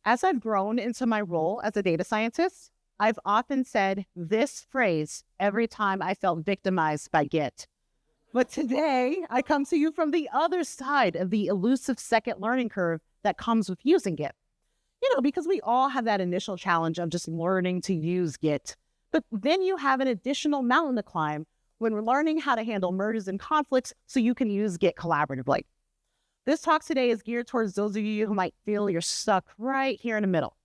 As I've grown into my role as a data scientist, I've often said this phrase every time I felt victimized by Git. But today, I come to you from the other side of the elusive second learning curve that comes with using Git. Because we all have that initial challenge of just learning to use Git. But then you have an additional mountain to climb when we're learning how to handle merges and conflicts so you can use Git collaboratively. This talk today is geared towards those of you who might feel you're stuck right here in the middle.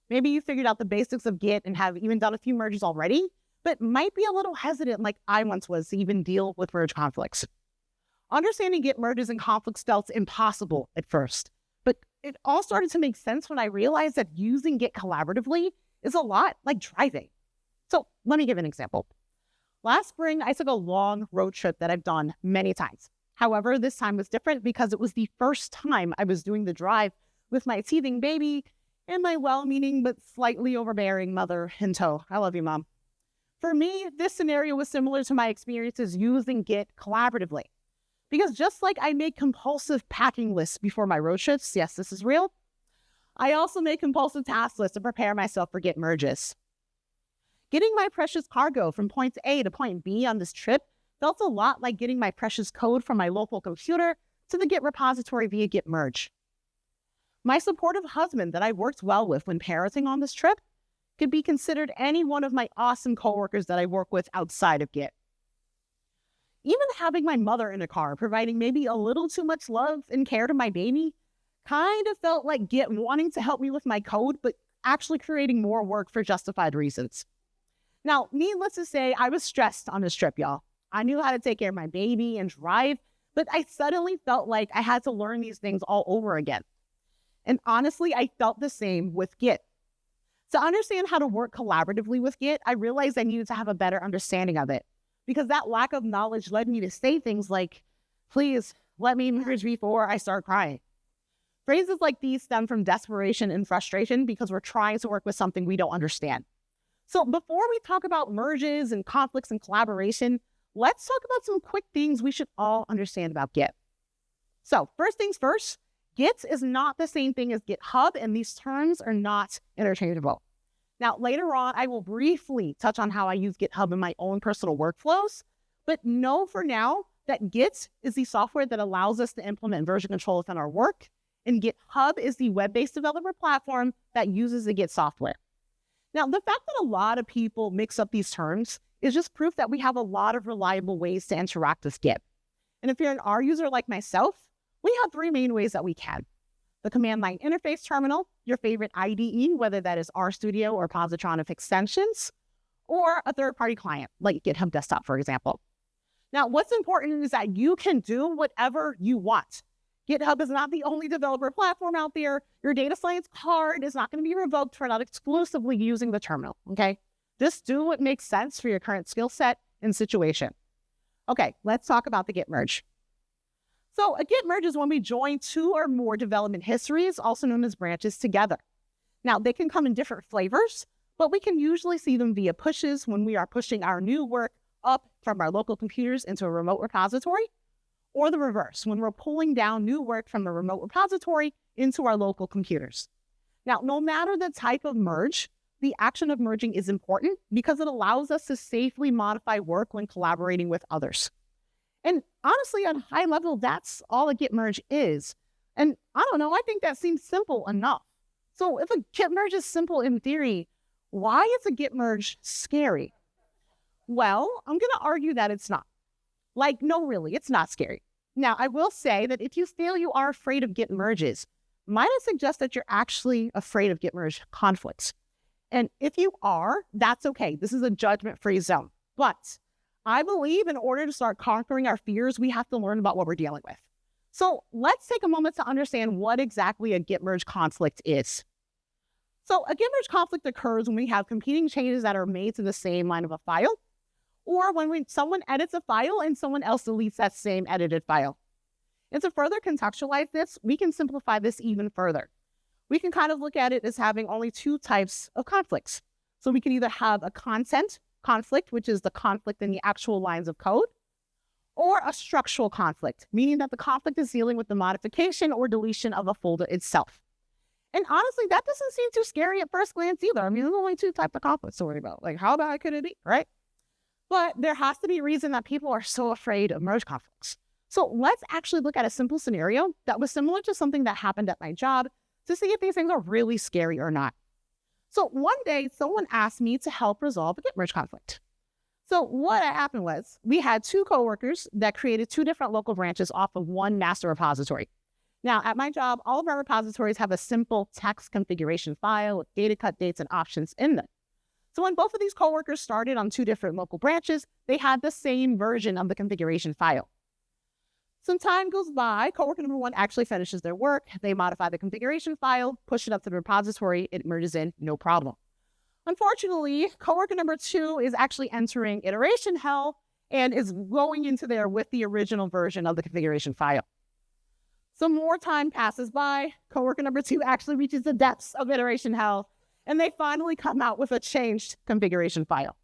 Maybe you figured out the basics of Git and have even done a few merges already, but might be a little hesitant like I once was to even deal with merge conflicts. Understanding Git merges and conflicts felt impossible at first, but it all started to make sense when I realized that using Git collaboratively is a lot like driving. So let me give an example. Last spring, I took a long road trip that I've done many times. However, this time was different because it was the first time I was doing the drive with my teething baby and my well-meaning but slightly overbearing mother in tow. I love you, Mom. For me, this scenario was similar to my experiences using Git collaboratively. Because just like I make compulsive packing lists before my road trips, yes, this is real, I also make compulsive task lists to prepare myself for Git merges. Getting my precious cargo from point A to point B on this trip felt a lot like getting my precious code from my local computer to the Git repository via Git merge. My supportive husband that I worked well with when parenting on this trip could be considered any one of my awesome coworkers that I work with outside of Git. Even having my mother in the car providing maybe a little too much love and care to my baby kind of felt like Git wanting to help me with my code, but actually creating more work for justified reasons. Now, needless to say, I was stressed on this trip, y'all. I knew how to take care of my baby and drive, but I suddenly felt like I had to learn these things all over again. And honestly, I felt the same with Git. To understand how to work collaboratively with Git, I realized I needed to have a better understanding of it, because that lack of knowledge led me to say things like, please let me merge before I start crying. Phrases like these stem from desperation and frustration because we're trying to work with something we don't understand. So before we talk about merges and conflicts and collaboration, let's talk about some quick things we should all understand about Git. So first things first, Git is not the same thing as GitHub, and these terms are not interchangeable. Now, later on, I will briefly touch on how I use GitHub in my own personal workflows, but know for now that Git is the software that allows us to implement version control within our work, and GitHub is the web-based developer platform that uses the Git software. Now, the fact that a lot of people mix up these terms is just proof that we have a lot of reliable ways to interact with Git. And if you're an R user like myself, we have three main ways that we can. The command line interface terminal, your favorite IDE, whether that is RStudio or Positron of extensions, or a third-party client like GitHub Desktop, for example. Now, what's important is that you can do whatever you want. GitHub is not the only developer platform out there. Your data science card is not going to be revoked for not exclusively using the terminal, okay? Just do what makes sense for your current skill set and situation. Okay, let's talk about the Git merge. So a Git merge is when we join two or more development histories, also known as branches, together. Now, they can come in different flavors, but we can usually see them via pushes when we are pushing our new work up from our local computers into a remote repository, or the reverse, when we're pulling down new work from the remote repository into our local computers. Now, no matter the type of merge, the action of merging is important because it allows us to safely modify work when collaborating with others. And honestly, on a high level, that's all a Git merge is. And I don't know, I think that seems simple enough. So if a Git merge is simple in theory, why is a Git merge scary? Well, I'm going to argue that it's not. Like, no, really, it's not scary. Now, I will say that if you feel you are afraid of Git merges, might I suggest that you're actually afraid of Git merge conflicts? And if you are, that's okay. This is a judgment-free zone. But I believe in order to start conquering our fears, we have to learn about what we're dealing with. So let's take a moment to understand what exactly a Git merge conflict is. So a Git merge conflict occurs when we have competing changes that are made to the same line of a file, or when someone edits a file and someone else deletes that same edited file. And to further contextualize this, we can simplify this even further. We can kind of look at it as having only two types of conflicts. So we can either have a content conflict, which is the conflict in the actual lines of code, or a structural conflict, meaning that the conflict is dealing with the modification or deletion of a folder itself. And honestly, that doesn't seem too scary at first glance either. I mean, there's only two types of conflicts to worry about. Like, how bad could it be, right? But there has to be a reason that people are so afraid of merge conflicts. So let's actually look at a simple scenario that was similar to something that happened at my job to see if these things are really scary or not. So one day, someone asked me to help resolve a Git merge conflict. So what happened was we had two coworkers that created two different local branches off of one master repository. Now, at my job, all of our repositories have a simple text configuration file with data cut dates and options in them. So when both of these coworkers started on two different local branches, they had the same version of the configuration file. Some time goes by, coworker number one actually finishes their work. They modify the configuration file, push it up to the repository, it merges in, no problem. Unfortunately, coworker number two is actually entering iteration hell and is going into there with the original version of the configuration file. Some more time passes by, coworker number two actually reaches the depths of iteration hell, and they finally come out with a changed configuration file.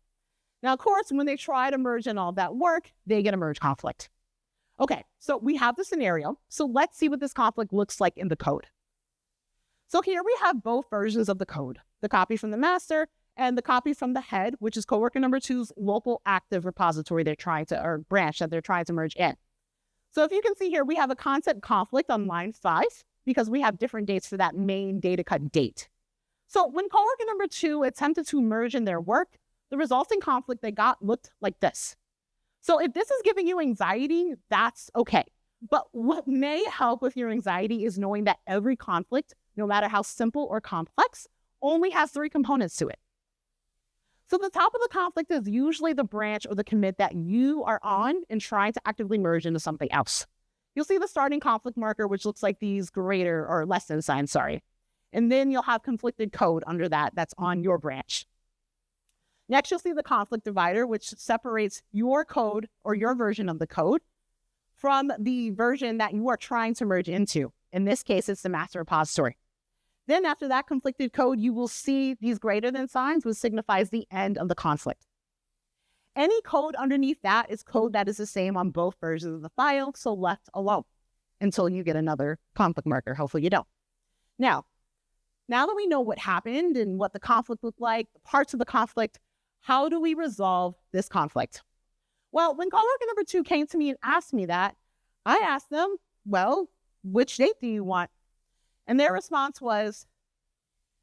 Now, of course, when they try to merge in all that work, they get a merge conflict. Okay, so we have the scenario. So let's see what this conflict looks like in the code. So here we have both versions of the code, the copy from the master and the copy from the head, which is coworker number two's local active repository or branch that they're trying to merge in. So if you can see here, we have a content conflict on line 5 because we have different dates for that main data cut date. So when coworker number two attempted to merge in their work, the resulting conflict they got looked like this. So if this is giving you anxiety, that's okay. But what may help with your anxiety is knowing that every conflict, no matter how simple or complex, only has 3 components to it. So the top of the conflict is usually the branch or the commit that you are on and trying to actively merge into something else. You'll see the starting conflict marker, which looks like these greater or less than signs, And then you'll have conflicted code under that's on your branch. Next, you'll see the conflict divider, which separates your code or your version of the code from the version that you are trying to merge into. In this case, it's the master repository. Then after that conflicted code, you will see these greater than signs, which signifies the end of the conflict. Any code underneath that is code that is the same on both versions of the file, so left alone until you get another conflict marker. Hopefully you don't. Now that we know what happened and what the conflict looked like, the parts of the conflict, how do we resolve this conflict? Well, when coworker number two came to me and asked me that, I asked them, well, which date do you want? And their response was,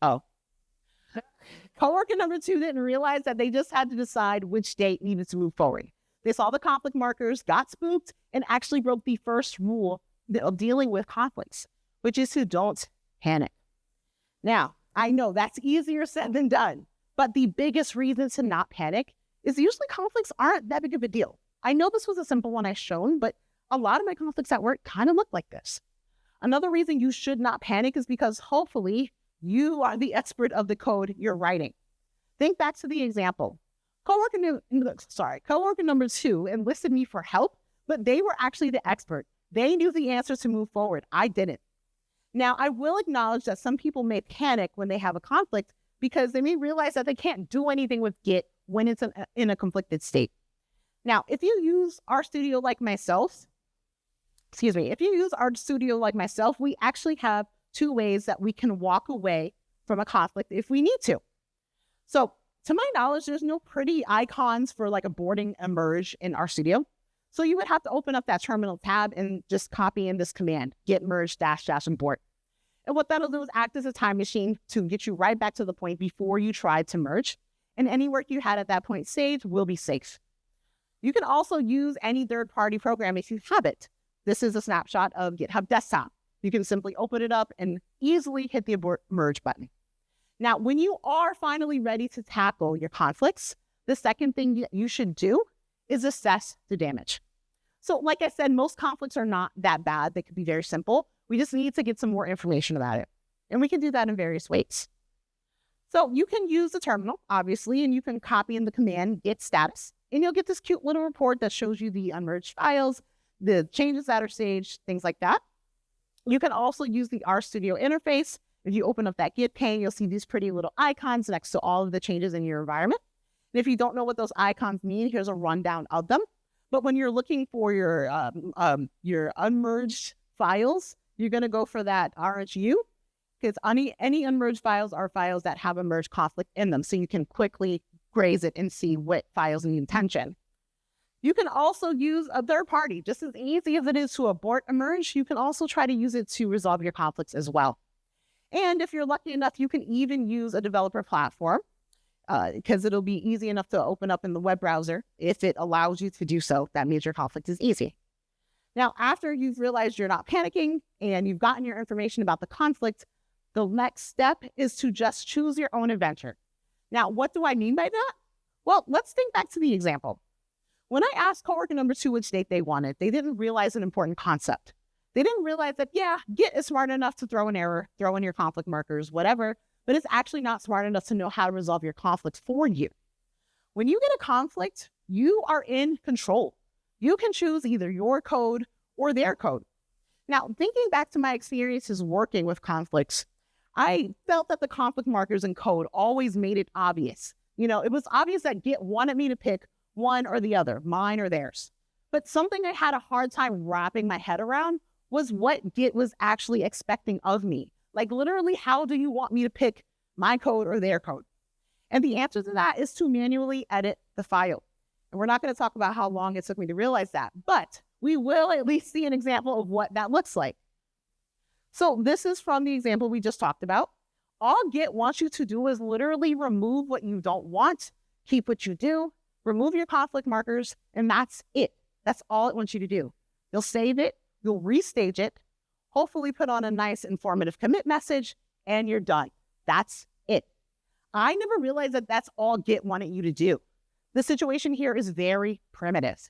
oh. Coworker number two didn't realize that they just had to decide which date needed to move forward. They saw the conflict markers, got spooked, and actually broke the first rule of dealing with conflicts, which is to don't panic. Now, I know that's easier said than done, but the biggest reason to not panic is usually conflicts aren't that big of a deal. I know this was a simple one I shown, but a lot of my conflicts at work kind of look like this. Another reason you should not panic is because hopefully you are the expert of the code you're writing. Think back to the example. Coworker number two enlisted me for help, but they were actually the expert. They knew the answer to move forward. I didn't. Now, I will acknowledge that some people may panic when they have a conflict because they may realize that they can't do anything with Git when it's in a conflicted state. Now, if you use RStudio like myself, we actually have 2 ways that we can walk away from a conflict if we need to. So to my knowledge, there's no pretty icons for like aborting a merge in RStudio. So you would have to open up that terminal tab and just copy in this command, git merge -- abort. And what that'll do is act as a time machine to get you right back to the point before you tried to merge. And any work you had at that point saved will be safe. You can also use any third-party program if you have it. This is a snapshot of GitHub Desktop. You can simply open it up and easily hit the abort merge button. Now, when you are finally ready to tackle your conflicts, the second thing you should do is assess the damage. So like I said, most conflicts are not that bad. They could be very simple. We just need to get some more information about it. And we can do that in various ways. So you can use the terminal, obviously, and you can copy in the command git status, and you'll get this cute little report that shows you the unmerged files, the changes that are staged, things like that. You can also use the RStudio interface. If you open up that Git pane, you'll see these pretty little icons next to all of the changes in your environment. And if you don't know what those icons mean, here's a rundown of them. But when you're looking for your unmerged files, you're going to go for that RHU. because any unmerged files are files that have a merge conflict in them. So you can quickly graze it and see what files need attention. You can also use a third party. Just as easy as it is to abort a merge, you can also try to use it to resolve your conflicts as well. And if you're lucky enough, you can even use a developer platform because it'll be easy enough to open up in the web browser. If it allows you to do so, that means your conflict is easy. Now, after you've realized you're not panicking and you've gotten your information about the conflict, the next step is to just choose your own adventure. Now, what do I mean by that? Well, let's think back to the example. When I asked coworker number 2 which date they wanted, they didn't realize an important concept. They didn't realize that, yeah, Git is smart enough to throw an error, throw in your conflict markers, whatever, but it's actually not smart enough to know how to resolve your conflict for you. When you get a conflict, you are in control. You can choose either your code or their code. Now, thinking back to my experiences working with conflicts, I felt that the conflict markers in code always made it obvious. It was obvious that Git wanted me to pick one or the other, mine or theirs. But something I had a hard time wrapping my head around was what Git was actually expecting of me. Like literally, how do you want me to pick my code or their code? And the answer to that is to manually edit the file. And we're not going to talk about how long it took me to realize that, but we will at least see an example of what that looks like. So this is from the example we just talked about. All Git wants you to do is literally remove what you don't want, keep what you do, remove your conflict markers, and that's it. That's all it wants you to do. You'll save it, you'll restage it, hopefully put on a nice informative commit message, and you're done. That's it. I never realized that that's all Git wanted you to do. The situation here is very primitive.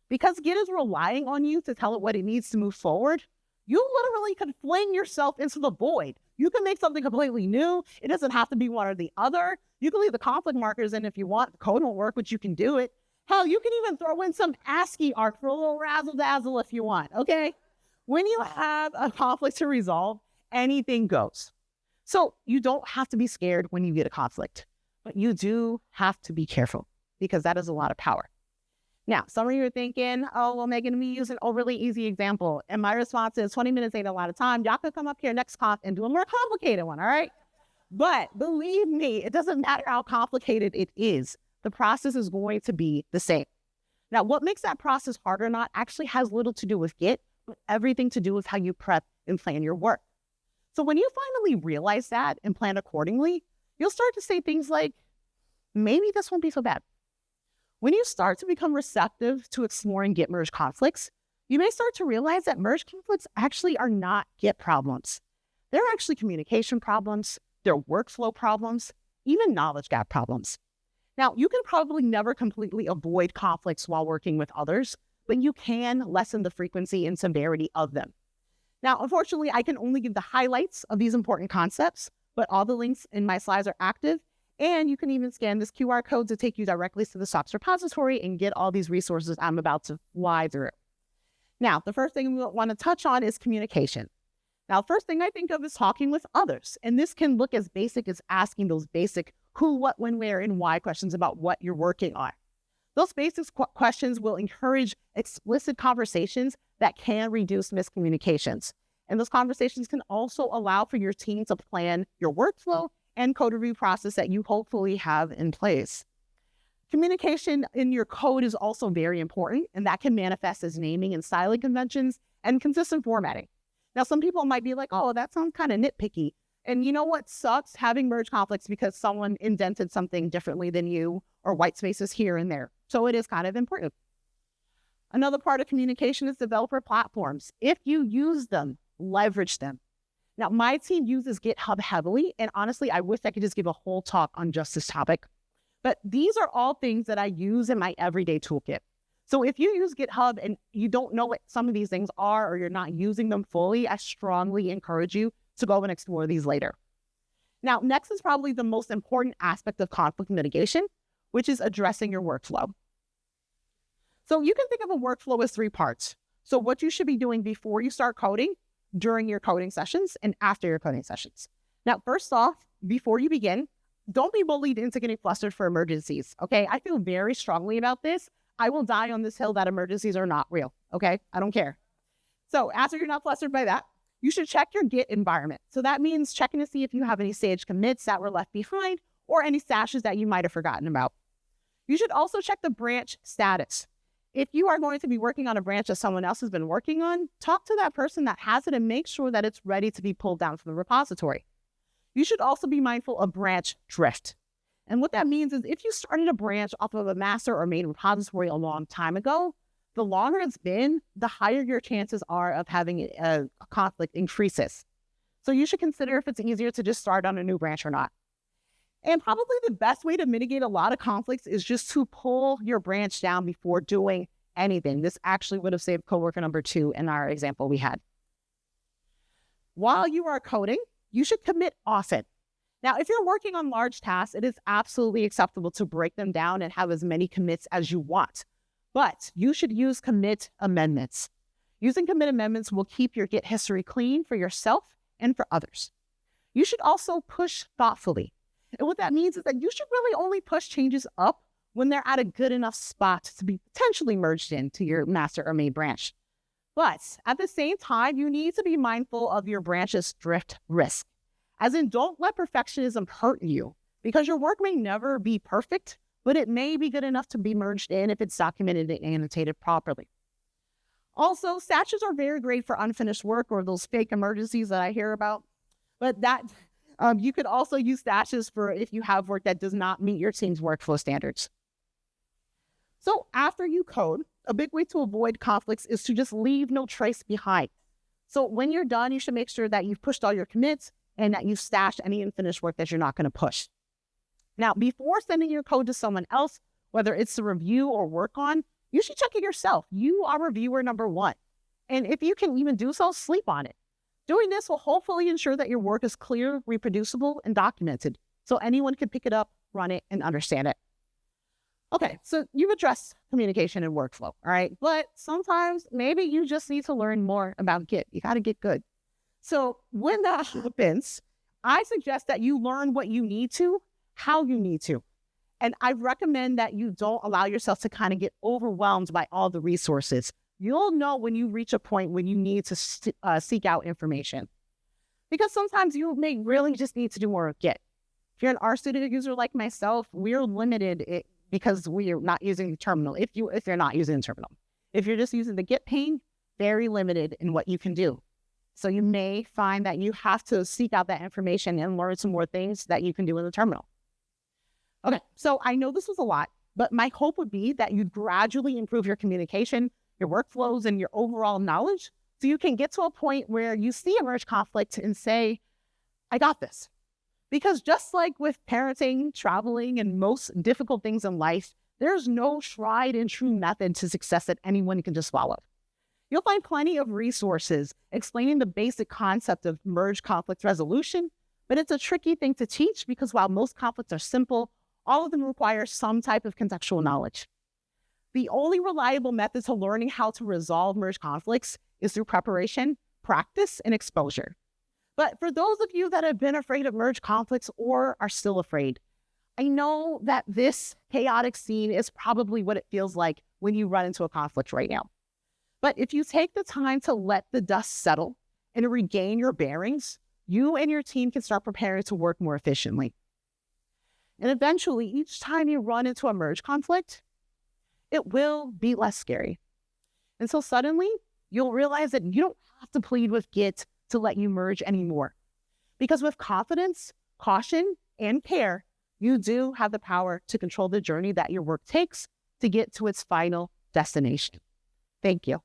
Because Git is relying on you to tell it what it needs to move forward, you literally can fling yourself into the void. You can make something completely new. It doesn't have to be one or the other. You can leave the conflict markers in if you want. The code won't work, but you can do it. Hell, you can even throw in some ASCII art for a little razzle-dazzle if you want, okay? When you have a conflict to resolve, anything goes. So you don't have to be scared when you get a conflict, but you do have to be careful because that is a lot of power. Now, some of you are thinking, oh, well, Megan, we use an overly easy example. And my response is 20 minutes ain't a lot of time. Y'all could come up here next conf and do a more complicated one, all right? But believe me, it doesn't matter how complicated it is. The process is going to be the same. Now, what makes that process hard or not actually has little to do with Git, but everything to do with how you prep and plan your work. So when you finally realize that and plan accordingly, you'll start to say things like, maybe this won't be so bad. When you start to become receptive to exploring Git merge conflicts, you may start to realize that merge conflicts actually are not Git problems. They're actually communication problems, they're workflow problems, even knowledge gap problems. Now, you can probably never completely avoid conflicts while working with others, but you can lessen the frequency and severity of them. Now, unfortunately, I can only give the highlights of these important concepts, but all the links in my slides are active. And you can even scan this QR code to take you directly to the SOX repository and get all these resources I'm about to fly through. Now, the first thing we want to touch on is communication. Now, first thing I think of is talking with others. And this can look as basic as asking those basic who, what, when, where, and why questions about what you're working on. Those basic questions will encourage explicit conversations that can reduce miscommunications. And those conversations can also allow for your team to plan your workflow and code review process that you hopefully have in place. Communication in your code is also very important, and that can manifest as naming and styling conventions and consistent formatting. Now, some people might be like, oh, that sounds kind of nitpicky. And you know what sucks? Having merge conflicts because someone indented something differently than you or white spaces here and there. So it is kind of important. Another part of communication is developer platforms. If you use them, leverage them. Now, my team uses GitHub heavily, and honestly, I wish I could just give a whole talk on just this topic. But these are all things that I use in my everyday toolkit. So if you use GitHub and you don't know what some of these things are or you're not using them fully, I strongly encourage you to go and explore these later. Now, next is probably the most important aspect of conflict mitigation, which is addressing your workflow. So you can think of a workflow as 3 parts. So what you should be doing before you start coding, during your coding sessions, and after your coding sessions. Now, first off, before you begin, don't be bullied into getting flustered for emergencies, okay? I feel very strongly about this. I will die on this hill that emergencies are not real, okay? I don't care. So after you're not flustered by that, You should check your Git environment. So that means checking to see if you have any staged commits that were left behind or any stashes that you might have forgotten about. You should also check the branch status. If you are going to be working on a branch that someone else has been working on, talk to that person that has it and make sure that it's ready to be pulled down from the repository. You should also be mindful of branch drift. And what that means is if you started a branch off of a master or main repository a long time ago, the longer it's been, the higher your chances are of having a conflict increases. So you should consider if it's easier to just start on a new branch or not. And probably the best way to mitigate a lot of conflicts is just to pull your branch down before doing anything. This actually would have saved coworker number 2 in our example we had. While you are coding, you should commit often. Now, if you're working on large tasks, it is absolutely acceptable to break them down and have as many commits as you want. But you should use commit amendments. Using commit amendments will keep your Git history clean for yourself and for others. You should also push thoughtfully. And what that means is that you should really only push changes up when they're at a good enough spot to be potentially merged into your master or main branch. But at the same time, you need to be mindful of your branch's drift risk. As in, don't let perfectionism hurt you, because your work may never be perfect, but it may be good enough to be merged in if it's documented and annotated properly. Also, stashes are very great for unfinished work or those fake emergencies that I hear about. But you could also use stashes for if you have work that does not meet your team's workflow standards. So after you code, a big way to avoid conflicts is to just leave no trace behind. So when you're done, you should make sure that you've pushed all your commits and that you've stashed any unfinished work that you're not going to push. Now, before sending your code to someone else, whether it's to review or work on, you should check it yourself. You are reviewer number 1. And if you can even do so, sleep on it. Doing this will hopefully ensure that your work is clear, reproducible, and documented, so anyone can pick it up, run it, and understand it. Okay, so you've addressed communication and workflow, all right? But sometimes maybe you just need to learn more about Git. You got to get good. So when that happens, I suggest that you learn what you need to, how you need to. And I recommend that you don't allow yourself to kind of get overwhelmed by all the resources. You'll know when you reach a point when you need to seek out information. Because sometimes you may really just need to do more of Git. If you're an RStudio user like myself, we're limited because we are not using the terminal. If you're not using the terminal. If you're just using the Git pane, very limited in what you can do. So you may find that you have to seek out that information and learn some more things that you can do in the terminal. Okay, so I know this was a lot, but my hope would be that you gradually improve your communication, your workflows, and your overall knowledge so you can get to a point where you see a merge conflict and say, I got this. Because just like with parenting, traveling, and most difficult things in life, there's no tried and true method to success that anyone can just follow. You'll find plenty of resources explaining the basic concept of merge conflict resolution, but it's a tricky thing to teach because while most conflicts are simple, all of them require some type of contextual knowledge. The only reliable method to learning how to resolve merge conflicts is through preparation, practice, and exposure. But for those of you that have been afraid of merge conflicts or are still afraid, I know that this chaotic scene is probably what it feels like when you run into a conflict right now. But if you take the time to let the dust settle and regain your bearings, you and your team can start preparing to work more efficiently. And eventually, each time you run into a merge conflict, it will be less scary. And so suddenly, you'll realize that you don't have to plead with Git to let you merge anymore. Because with confidence, caution, and care, you do have the power to control the journey that your work takes to get to its final destination. Thank you.